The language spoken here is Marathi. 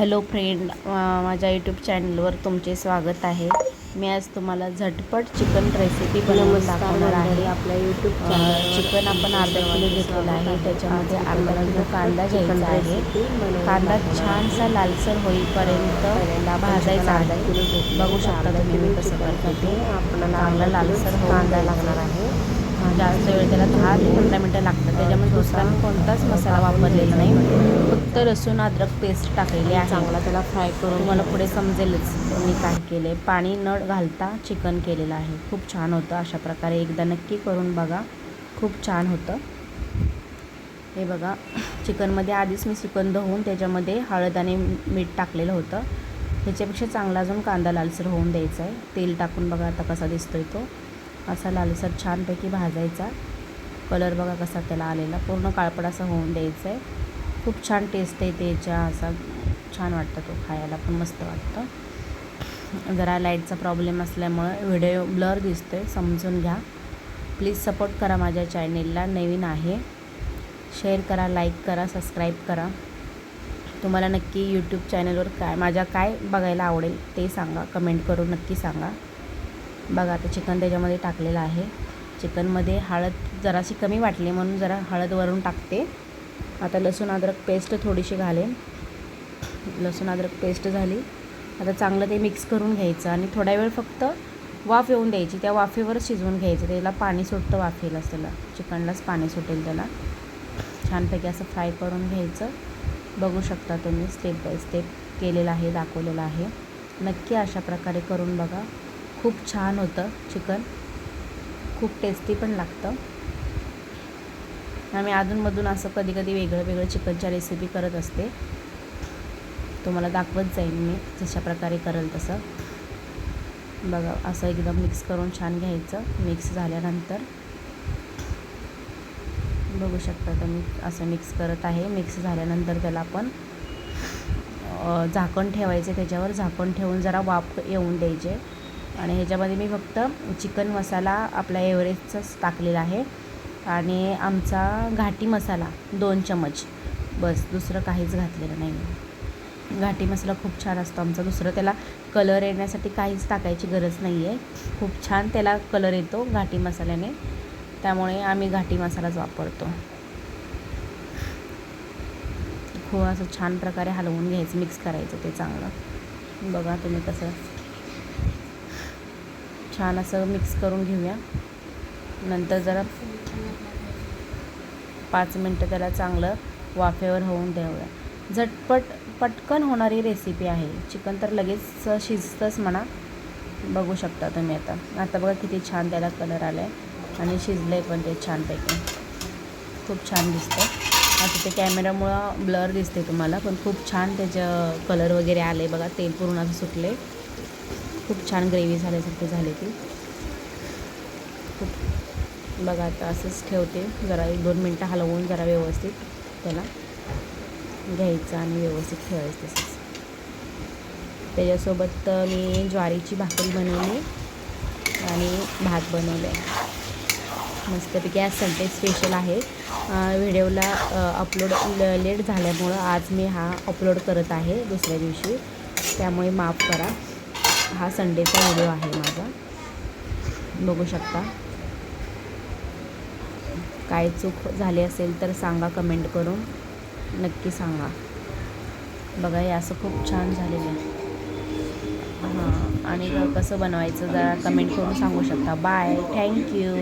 हॅलो फ्रेंड, माझ्या यूट्यूब चॅनलवर तुमचे स्वागत आहे। मी आज तुम्हाला झटपट चिकन रेसिपी बनवून दाखवणार आहे। आपल्या यूट्यूब चिकन आपण अर्धा किलो घेतलेला आहे, त्याच्यामध्ये अर्धा किलो कांदा घ्यायचा आहे। कांदा छानसा लालसर होईपर्यंत भाजायचा आहे। बघू शकता तुम्ही मी कसं करते ते। चांगला लालसर होऊन लागणार आहे। जास्त वेळ त्याला 10 ते 15 मिनटं लागतात। त्याच्यामध्ये दुसरा मी कोणताच मसाला वापरलेला नाही, फक्त लसूण अद्रक पेस्ट टाकलेली आहे। चांगला त्याला फ्राय करून तुम्हाला पुढे समजेलच मी काय केले। पाणी न घालता चिकन केलेलं आहे, खूप छान होतं। अशा प्रकारे एकदा नक्की करून बघा, खूप छान होतं। हे बघा, चिकनमध्ये आधीच मी चिकन धुवून त्याच्यामध्ये हळद आणि मीठ टाकलेलं होतं। ह्याच्यापेक्षा चांगला अजून कांदा लालसर होऊन द्यायचा आहे। तेल टाकून बघा आता कसा दिसतोय तो। असा लालसर छानपैकी भाजायचा। कलर बघा कसा त्याला आलेला, पूर्ण काळपट असा होऊन द्यायचा आहे। खूप छान टेस्ट येते याच्या, असा छान वाटतं तो खायला पण मस्त वाटतं। जरा लाईटचा प्रॉब्लेम असल्यामुळे व्हिडिओ ब्लर दिसतोय, समजून घ्या प्लीज। सपोर्ट करा माझ्या चॅनेलला, नवीन आहे शेअर करा, लाईक करा, सबस्क्राईब करा। तुम्हाला नक्की यूट्यूब चॅनलवर माझ्या काय बघायला आवडेल ते सांगा, कमेंट करून नक्की सांगा। बघा आता चिकन त्याच्यामध्ये टाकलेलं आहे। चिकनमध्ये हळद जराशी कमी वाटली म्हणून जरा हळद वरून टाकते। आता लसूण अद्रक पेस्ट थोडीशी घालेन। लसूण अद्रक पेस्ट झाली, आता चांगलं ते मिक्स करून घ्यायचं आणि थोडा वेळ फक्त वाफ येऊन द्यायची। त्या वाफेवर शिजवून घ्यायचं, त्याला पाणी सुटतं वाफेलाच, त्याला चिकनलाच पाणी सुटेल त्याला। छानपैकी असं फ्राय करून घ्यायचं। बघू शकता तुम्ही स्टेप बाय स्टेप केलेलं आहे, दाखवलेलं आहे। नक्की अशा प्रकारे करून बघा, खूप छान होतं चिकन, खूप टेस्टी पण लागतं। आम्ही अधूनमधून असं कधी कधी वेगळं वेगळं चिकनच्या रेसिपी करत असते, तुम्हाला दाखवत जाईन मी जशा प्रकारे करेल तसं। बघा असं एकदम मिक्स करून छान घ्यायचं। मिक्स झाल्यानंतर बघू शकता तुम्ही असं मिक्स करत आहे। मिक्स झाल्यानंतर त्याला आपण झाकण ठेवायचे, त्याच्यावर झाकण ठेवून जरा वाफ येऊन द्यायचे। आणि ह्याच्यामध्ये मी फक्त चिकन मसाला आपला एव्हरेस्टचाच टाकलेला आहे आणि आमचा घाटी मसाला 2 चमच, बस, दुसरं काहीच घातलेलं नाही। घाटी मसाला खूप छान असतो आमचा, दुसरं त्याला कलर येण्यासाठी काहीच टाकायची गरज नाही आहे। खूप छान त्याला कलर येतो घाटी मसाल्याने, त्यामुळे आम्ही घाटी मसालाच वापरतो। खूप असं छान प्रकारे हलवून घ्यायचं, मिक्स करायचं ते चांगलं। बघा तुम्ही कसं छान असं मिक्स करून घेऊया। नंतर जरा 5 मिनटं त्याला चांगलं वाफेवर होऊन देऊया। झटपट पटकन होणारी रेसिपी आहे। चिकन तर लगेच शिजतंच म्हणा। बघू शकता तुम्ही आता बघा किती छान त्याला कलर आला आहे आणि शिजलं आहे पण ते छानपैकी, खूप छान दिसतं। आता ते कॅमेरामुळं ब्लर दिसते तुम्हाला, पण खूप छान त्याचं कलर वगैरे आले बघा, तेल पूर्ण असं सुटले, खूप छान ग्रेव्ही झाल्यासारखी झाली ती। खूप बघा आता असंच ठेवते, जरा 1-2 मिनटं हलवून जरा व्यवस्थित त्याला घ्यायचं आणि व्यवस्थित ठेवायचं तसंच। त्याच्यासोबत मी ज्वारीची भाकरी बनवली आणि भात बनवलं आहे मस्तपैकी। आज संडे स्पेशल आहे। व्हिडिओला अपलोड लेट झाल्यामुळं आज मी हा अपलोड करत आहे दुसऱ्या दिवशी, त्यामुळे माफ करा। हा संडेचा व्हिडिओ आहे माझा, बघू शकता। काय चूक झाली असेल तर सांगा, कमेंट करून नक्की सांगा। बघा हे असं खूप छान झालेलं आहे। हां, आणि कसं बनवायचं जरा कमेंट करून सांगू शकता। Bye, thank you.